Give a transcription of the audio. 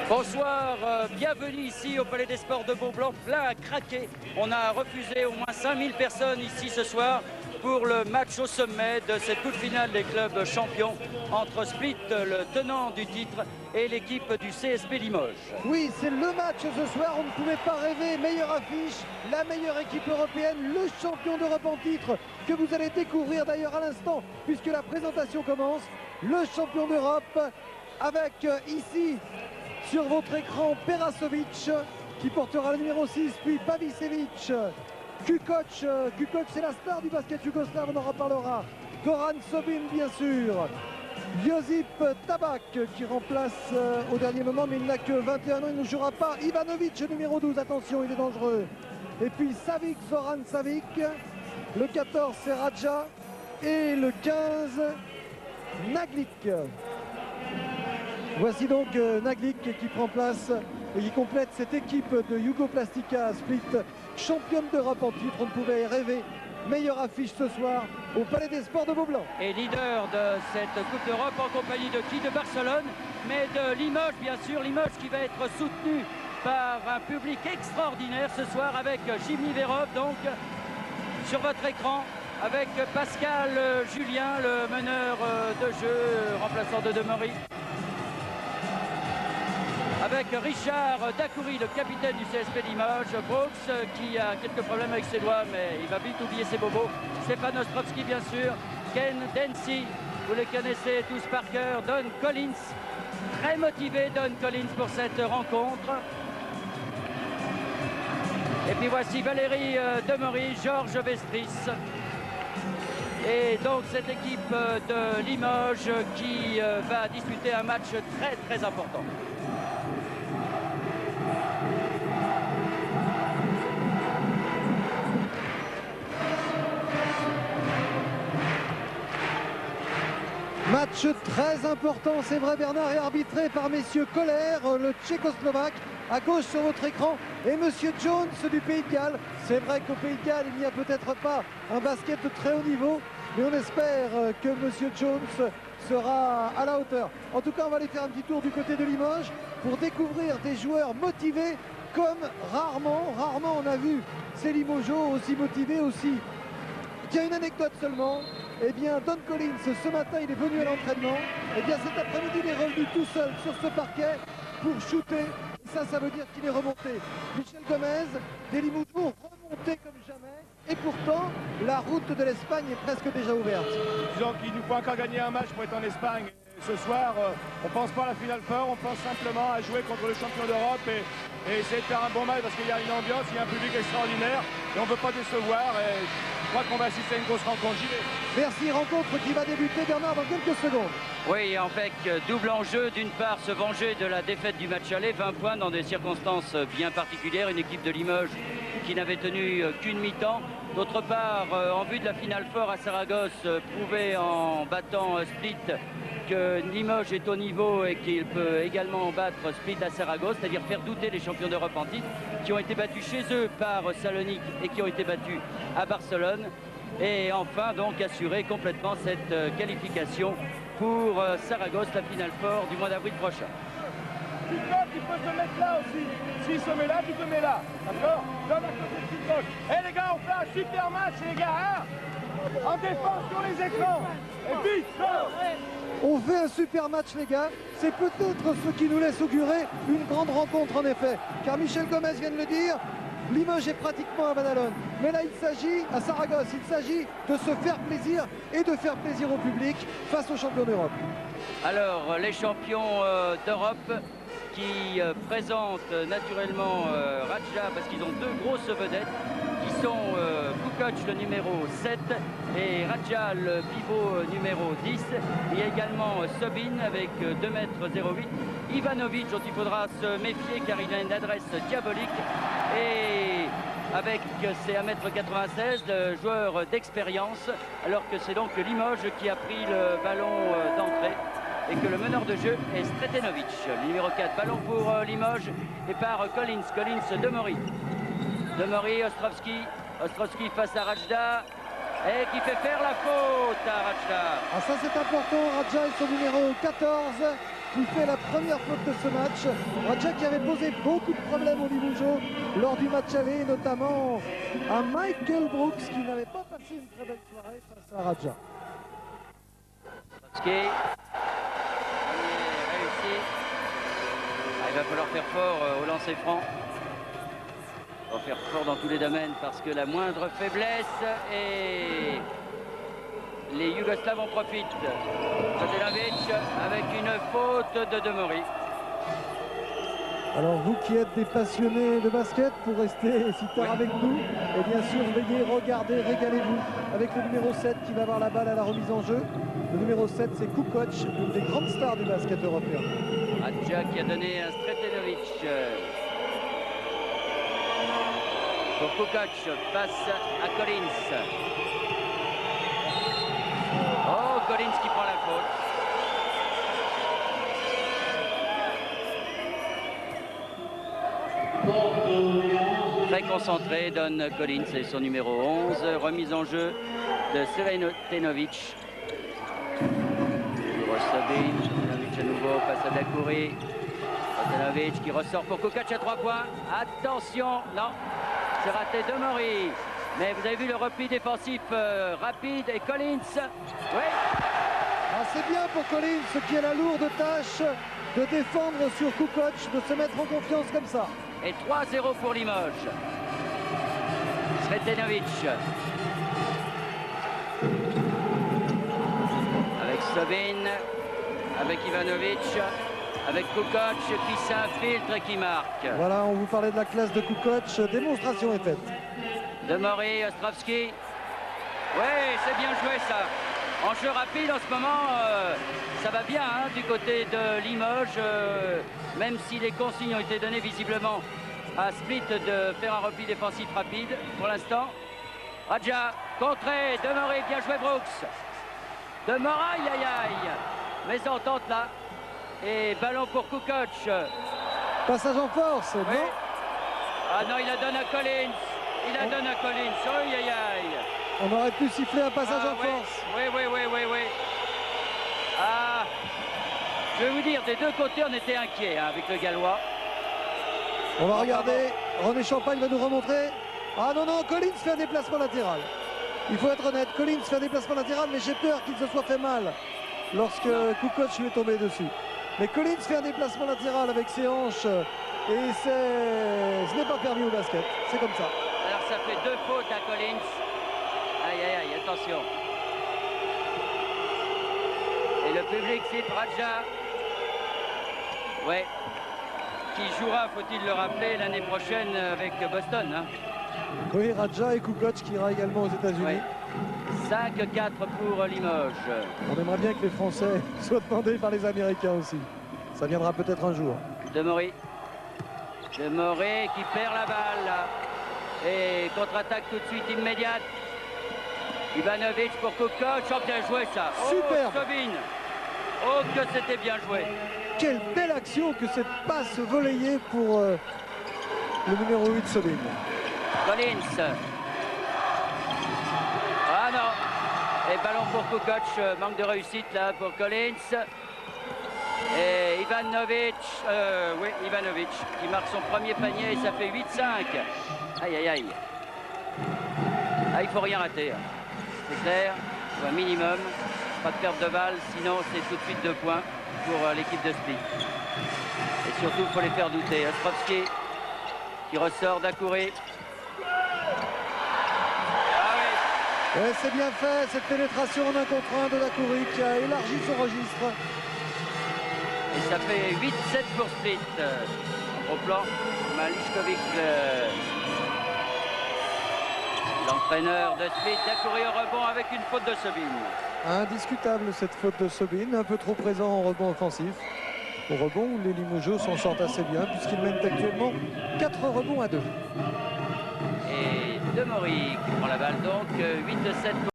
Bonsoir, bienvenue ici au Palais des Sports de Beaublanc, plein à craquer. On a refusé au moins 5000 personnes ici ce soir pour le match au sommet de cette coupe finale des clubs champions entre Split, le tenant du titre, et l'équipe du CSP Limoges. Oui, c'est le match ce soir, on ne pouvait pas rêver. Meilleure affiche, la meilleure équipe européenne, le champion d'Europe en titre, que vous allez découvrir d'ailleurs à l'instant, puisque la présentation commence. Le champion d'Europe, avec ici, sur votre écran, Perasovic, qui portera le numéro 6, puis Pavicevic, Kukoc, c'est la star du basket yougoslave, on en reparlera. Goran Sobin, bien sûr. Josip Tabak, qui remplace au dernier moment, mais il n'a que 21 ans, il ne jouera pas. Ivanovic, numéro 12, attention, il est dangereux. Et puis Savic, Zoran Savic. Le 14, c'est Radja. Et le 15, Naglik. Voici donc Naglik qui prend place et qui complète cette équipe de Jugoplastika Split, championne d'Europe en titre. On ne pouvait rêver. Meilleure affiche ce soir au Palais des Sports de Beaublanc. Et leader de cette Coupe d'Europe en compagnie de qui? De Barcelone, mais de Limoges, bien sûr. Limoges qui va être soutenu par un public extraordinaire ce soir avec Jimmy Verov, donc sur votre écran, avec Pascal Julien, le meneur de jeu, remplaçant de Demery. Avec Richard Dacoury, le capitaine du CSP Limoges, Brooks qui a quelques problèmes avec ses doigts, mais il va vite oublier ses bobos. Stefan Ostrovski, bien sûr, Ken Densi, vous le connaissez tous par cœur, Don Collins, très motivé Don Collins pour cette rencontre. Et puis voici Valérie Demery, Georges Vestris. Et donc cette équipe de Limoges qui va disputer un match très très important. Match très important, c'est vrai Bernard, est arbitré par messieurs Kohler, le tchécoslovaque, à gauche sur votre écran, et monsieur Jones du Pays de Galles. C'est vrai qu'au Pays de Galles, il n'y a peut-être pas un basket de très haut niveau, mais on espère que monsieur Jones sera à la hauteur. En tout cas, on va aller faire un petit tour du côté de Limoges pour découvrir des joueurs motivés comme rarement on a vu ces Limogeaux aussi motivés aussi. Il y a une anecdote seulement. Eh bien, Don Collins, ce matin, il est venu à l'entraînement. Eh bien, cet après-midi, il est revenu tout seul sur ce parquet pour shooter. Et ça veut dire qu'il est remonté. Michel Gomez, des Limogeaux remontés comme jamais. Et pourtant, la route de l'Espagne est presque déjà ouverte. Disons qu'il nous faut encore gagner un match pour être en Espagne. Ce soir, on ne pense pas à la finale fort, on pense simplement à jouer contre le champion d'Europe et essayer de faire un bon match parce qu'il y a une ambiance, il y a un public extraordinaire et on ne veut pas décevoir. Et je crois qu'on va assister à une grosse rencontre. J'y vais. Merci, rencontre qui va débuter, Bernard, dans quelques secondes. Oui, en fait, double enjeu. D'une part, se venger de la défaite du match aller, 20 points dans des circonstances bien particulières. Une équipe de Limoges qui n'avait tenu qu'une mi-temps. D'autre part, en vue de la finale fort à Saragosse, prouver en battant Split que Limoges est au niveau et qu'il peut également battre Split à Saragosse, c'est-à-dire faire douter les champions d'Europe en titre, qui ont été battus chez eux par Salonique et qui ont été battus à Barcelone. Et enfin, donc, assurer complètement cette qualification pour Saragosse, la finale fort du mois d'avril prochain. Kukoc, il peut se mettre là aussi. S'il se met là, tu te mets là. D'accord? Donne à côté de Kukoc. Eh les gars, on fait un super match, les gars, hein? En défense sur les écrans. Et vite, On fait un super match, les gars. C'est peut-être ce qui nous laisse augurer une grande rencontre, en effet. Car Michel Gomez vient de le dire, Limoges est pratiquement à Badalone. Mais là, il s'agit, à Saragosse, il s'agit de se faire plaisir et de faire plaisir au public face aux champions d'Europe. Alors, les champions d'Europe qui présentent naturellement Radja, parce qu'ils ont deux grosses vedettes, qui sont Kukoc, le numéro 7, et Radja, le pivot numéro 10. Il y a également Sobin avec 2,08 m. Ivanovic, dont il faudra se méfier car il a une adresse diabolique. Et avec ses 1,96 m, le joueur d'expérience, alors que c'est donc Limoges qui a pris le ballon d'entrée et que le meneur de jeu est Stretenovic. Le numéro 4, ballon pour Limoges et par Collins, Demery. Demery, Ostrovski face à Radja et qui fait faire la faute à Radja. Ah, ça c'est important, Radja est son numéro 14 qui fait la première faute de ce match. Radja qui avait posé beaucoup de problèmes au Limoujo lors du match aller, notamment à Michael Brooks qui n'avait pas passé une très belle soirée face à Radja. Réussi. Il va falloir faire fort au lancer franc. Il va faire fort dans tous les domaines parce que la moindre faiblesse et les Yougoslaves en profitent. Mladenovic avec une faute de Demori. Alors vous qui êtes des passionnés de basket, pour rester si tard avec nous, et bien sûr veillez, regardez, régalez-vous avec le numéro 7 qui va avoir la balle à la remise en jeu. Le numéro 7 c'est Kukoc, une des grandes stars du basket européen. Radja qui a donné un Sretenovic pour Kukoc face à Collins. Oh, Collins qui prend la faute. Très concentré, donne Collins et son numéro 11. Remise en jeu de Sretenovic. Sretenovic à nouveau face à Dakouri. Sretenovic qui ressort pour Kukoc à 3 points. Attention, non, c'est raté Demori. Mais vous avez vu le repli défensif rapide et Collins. Oui. Ah, c'est bien pour Collins qui a la lourde tâche de défendre sur Kukoc, de se mettre en confiance comme ça. Et 3-0 pour Limoges. Sretenovic. Avec Sobin, avec Ivanovic, avec Kukoc qui s'infiltre et qui marque. Voilà, on vous parlait de la classe de Kukoc, démonstration est faite. Demori, Ostrovski. Oui, c'est bien joué ça. En jeu rapide en ce moment, ça va bien hein, du côté de Limoges, même si les consignes ont été données visiblement à Split de faire un repli défensif rapide pour l'instant. Radja, contré, Demori, bien joué Brooks. Demori, aïe aïe aïe. Mésentente là. Et ballon pour Kukoc. Passage en force, Oui. non? Ah non, il la donne à Collins. Il la donne à Collins. Aïe aïe aïe. On aurait pu siffler un passage en oui. force. Oui. Ah, je vais vous dire, des deux côtés, on était inquiets hein, avec le Gallois. On va regarder, René Champagne va nous remontrer. Ah non, Collins fait un déplacement latéral. Il faut être honnête, Collins fait un déplacement latéral, mais j'ai peur qu'il se soit fait mal lorsque Kukoc lui est tombé dessus. Mais Collins fait un déplacement latéral avec ses hanches et ce n'est pas permis au basket, c'est comme ça. Alors ça fait 2 fautes à Collins. Aïe, attention. Et le public cite Radja. Ouais. Qui jouera, faut-il le rappeler, l'année prochaine avec Boston. Hein. Oui, Radja et Kukoc qui ira également aux États-Unis. Ouais. 5-4 pour Limoges. On aimerait bien que les Français soient demandés par les Américains aussi. Ça viendra peut-être un jour. Demori qui perd la balle. Et contre-attaque tout de suite immédiate. Ivanovic pour Kukoc. Oh, bien joué ça. Superbe. Oh, Sobin. Oh, que c'était bien joué. Quelle belle action que cette passe volleyée pour le numéro 8 Sobin. Collins. Ah non. Et ballon pour Kukoc. Manque de réussite là pour Collins. Et Ivanovic qui marque son premier panier et ça fait 8-5. Aïe. Ah, il faut rien rater. C'est clair, ou un minimum. Pas de perte de balle, sinon c'est tout de suite 2 points pour l'équipe de Split. Et surtout, il faut les faire douter. Ostrovski qui ressort d'Akouré. Ah oui. Ouais, c'est bien fait, cette pénétration en 1 contre 1 de Dakouri qui a élargi son registre. Et ça fait 8-7 pour Split. Au plan, Mališković, l'entraîneur de Split, Dakouri au rebond avec une faute de Sobin. Indiscutable cette faute de Sobin, un peu trop présent en rebond offensif. Au rebond où les Limogeaux s'en sortent assez bien puisqu'ils mènent actuellement 4 rebonds à 2. Et Demori qui prend la balle donc 8-7.